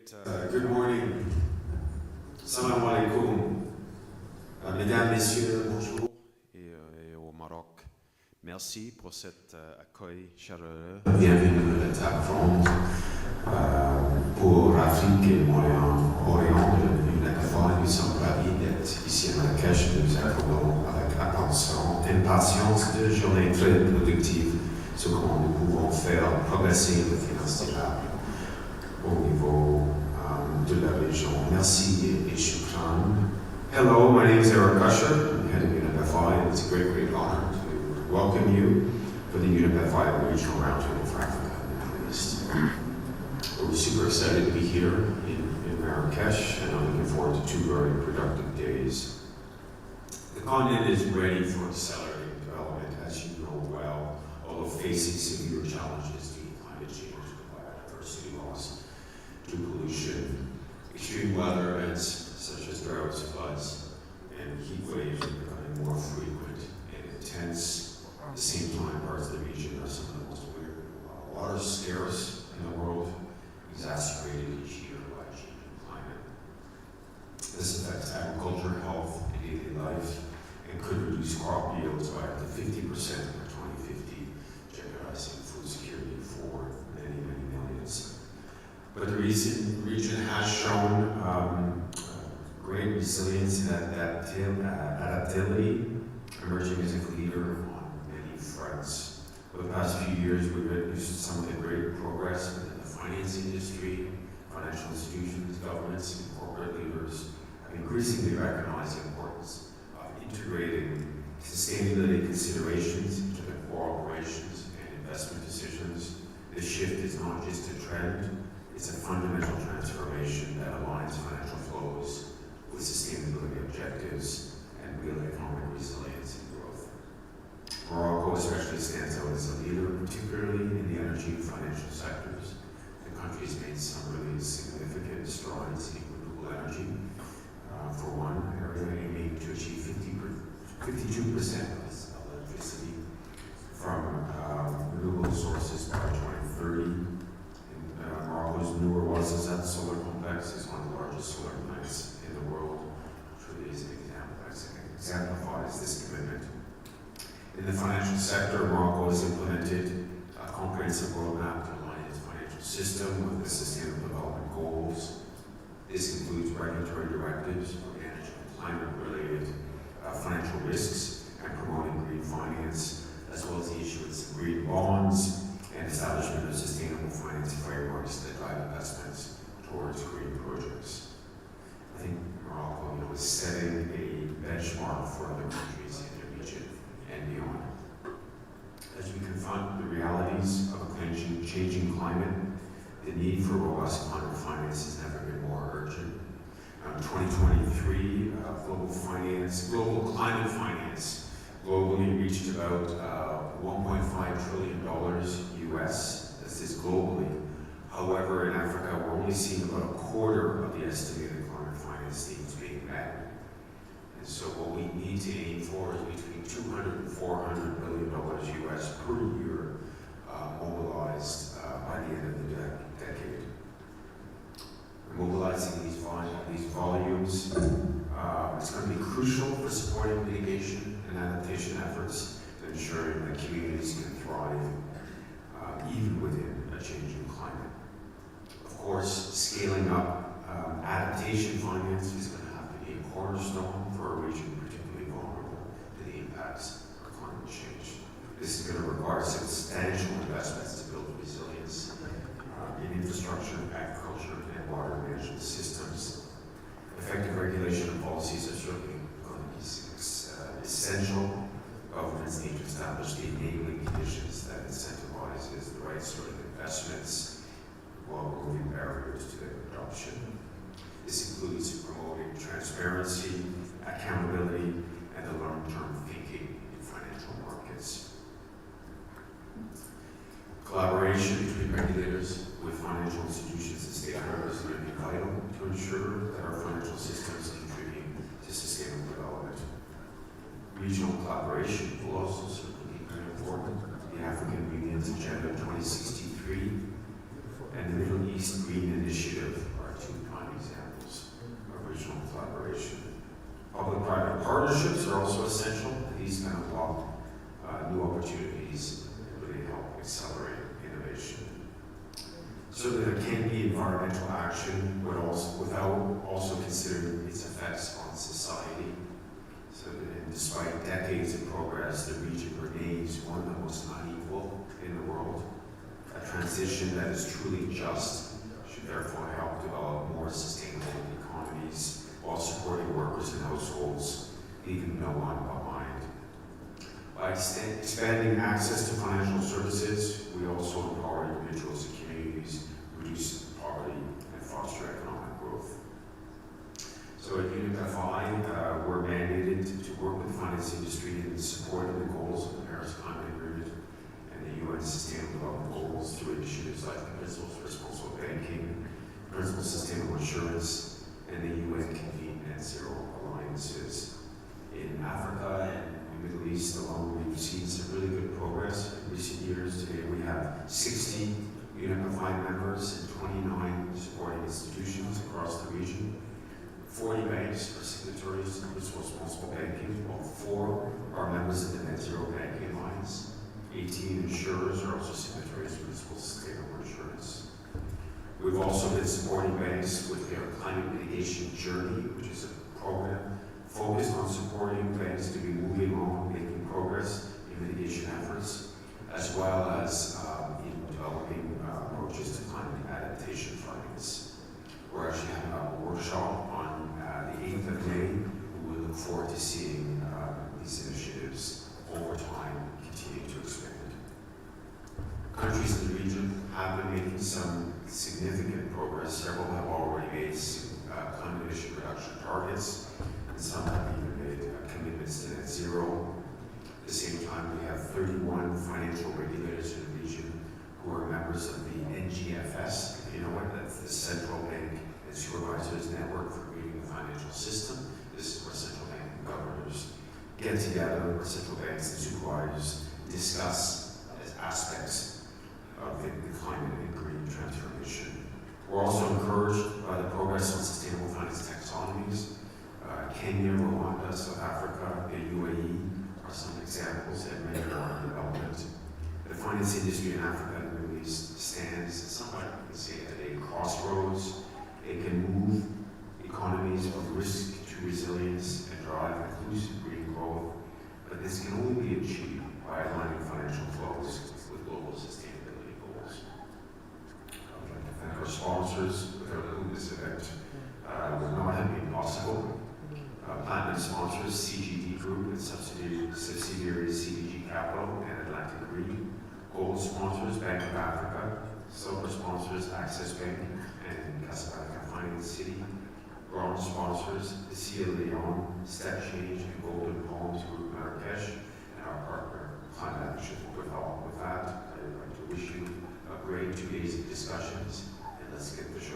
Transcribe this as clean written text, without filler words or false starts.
Good morning. Salam alaikum. Mesdames, Messieurs, bonjour. Et au Maroc, merci pour cet accueil chaleureux. Bienvenue à la table ronde pour l'Afrique et Orient de l'UNEP. Nous sommes ravis d'être ici à Marrakech. Nous attendons avec impatience 2 journées très productives sur comment nous pouvons faire progresser les finances durables au niveau de la région. Merci et shukran. Hello, my name is Usher. I'm head of UNEP. It's a great honor to welcome you for the UNEP Regional Roundtable for Africa and the Middle East. We're super excited to be here in Marrakech, and I'm looking forward to 2 very productive days. The continent is ready for accelerating development, as you know well, although facing severe challenges due to climate change, biodiversity loss, to pollution, extreme weather events such as droughts, floods, and heat waves are becoming more frequent and intense. At the same time, parts of the region are some of the most water scarce in the world, exacerbated each year by changing climate. This affects agriculture, health, and daily life, and could reduce crop yields by up to 50% by 2050, jeopardizing food security for many millions. But the region has shown great resilience and adaptability, emerging as a leader on many fronts. Over the past few years, we've witnessed some of the great progress within the finance industry. Financial institutions, governments, and corporate leaders have increasingly recognized the importance of integrating sustainability considerations into their core operations and investment decisions. This shift is not just a trend, it's a fundamental transformation that aligns financial flows with sustainability objectives and real economic resilience and growth. Morocco especially stands out as a leader, particularly in the energy and financial sectors. The country has made some really significant strides in renewable energy. For one area, aiming to achieve 52% of electricity from renewable sources by 2030. Morocco's Noor Ouarzazate solar complex is one of the largest solar plants in the world, which really is an example that exemplifies this commitment. In the financial sector, Morocco has implemented a comprehensive roadmap to align its financial system with the Sustainable Development Goals. This includes regulatory directives for managing climate-related financial risks and promoting green finance, as well as the issuance of green bonds and establishment of sustainable finance frameworks that drive investments towards green projects. I think Morocco is setting a benchmark for other countries in the region and beyond. As we confront the realities of a changing climate, the need for robust climate finance has never been more urgent. In 2023, global climate finance globally reached about $1.5 trillion US. This is globally. However, in Africa, we're only seeing about a quarter of the estimated climate finance needs being met. And so what we need to aim for is between $200 and $400 billion US per year mobilized by the end of the decade. Mobilizing these volumes is going to be crucial for supporting mitigation and adaptation efforts and ensuring that communities can thrive even within a changing climate. Of course, scaling up adaptation finance is going to have to be a cornerstone for a region particularly vulnerable to the impacts of climate change. This is going to require substantial investments to build resilience in infrastructure, agriculture, and water management systems. Effective regulation and policies are certainly going to be essential. Governments need to establish the enabling conditions that incentivizes the right sort of investments while removing barriers to their adoption. This includes promoting transparency, accountability, and the long-term thinking in financial markets. Collaboration between regulators with financial institutions and stakeholders is going to be vital to ensure that our financial systems contribute to sustainable development. Regional collaboration will also certainly be very important. The African Union's Agenda 2063 and the Middle East Green Initiative are prime examples of regional collaboration. Public-private partnerships are also essential. These can unlock new opportunities and really help accelerate innovation. So that there can be environmental action, but without also considering its effects on society. So that despite decades of progress, the region remains one of the most unequal in the world. A transition that is truly just should therefore help develop more sustainable economies while supporting workers and households, leaving no one behind. By expanding access to financial services, we also empower individuals and communities, reduce poverty, and foster economic growth. So at UNEP FI, we're mandated to work with the finance industry in support of the goals of the Paris Climate Agreement and the UN Sustainable Development Goals through initiatives like the Principles for Responsible Banking, Principles for Sustainable Insurance, and the UN-convened Net Zero Alliances. In Africa and the Middle East alone, we've seen some really good progress in recent years. Today we have 60 UNEP FI members and 29 supporting institutions across the region. 40 banks are signatories to the Principles for Responsible Banking, while 4 are members of the Net Zero Banking Alliance. 18 insurers are also signatories to the Principles for Sustainable Insurance. We've also been supporting banks with their climate mitigation journey, which is a program focused on supporting banks to be moving on, making progress in mitigation efforts, as well as in developing approaches to climate adaptation finance. We're actually having a workshop on the 8th of May. We look forward to seeing these initiatives over time continue to expand. Countries in the region have been making some significant progress. Several have already made climate emission reduction targets, and some have even made commitments to net zero. At the same time, we have 31 financial regulators in the region who are members of the NGFS. You know what? That's the Central Bank and Supervisors Network for Greening the Financial System. This is where central bank governors get together, where central banks and supervisors discuss aspects of the climate and green transformation. We're also encouraged by the progress on sustainable finance taxonomies. Kenya, Rwanda, South Africa, the UAE are some examples, and many more in development. The finance industry in Africa and the Middle East stands somewhat, you can say, at a crossroads. It can move economies from risk to resilience and drive inclusive green growth, but this can only be achieved by aligning financial flows with global sustainability goals. I would like to thank our sponsors, without whom this event would not have been possible. Platinum sponsors, CGD Group and subsidiaries CDG Capital and Atlantic Green. Gold sponsors, Bank of Africa. Silver sponsors, Access Bank and Casablanca Finance City. Bronze sponsors, the Sierra Leone, Step Change and Golden Palms Group Marrakesh, and our partner, Climate Action. With that, I would like to wish you a great 2 days of discussions, and let's get the show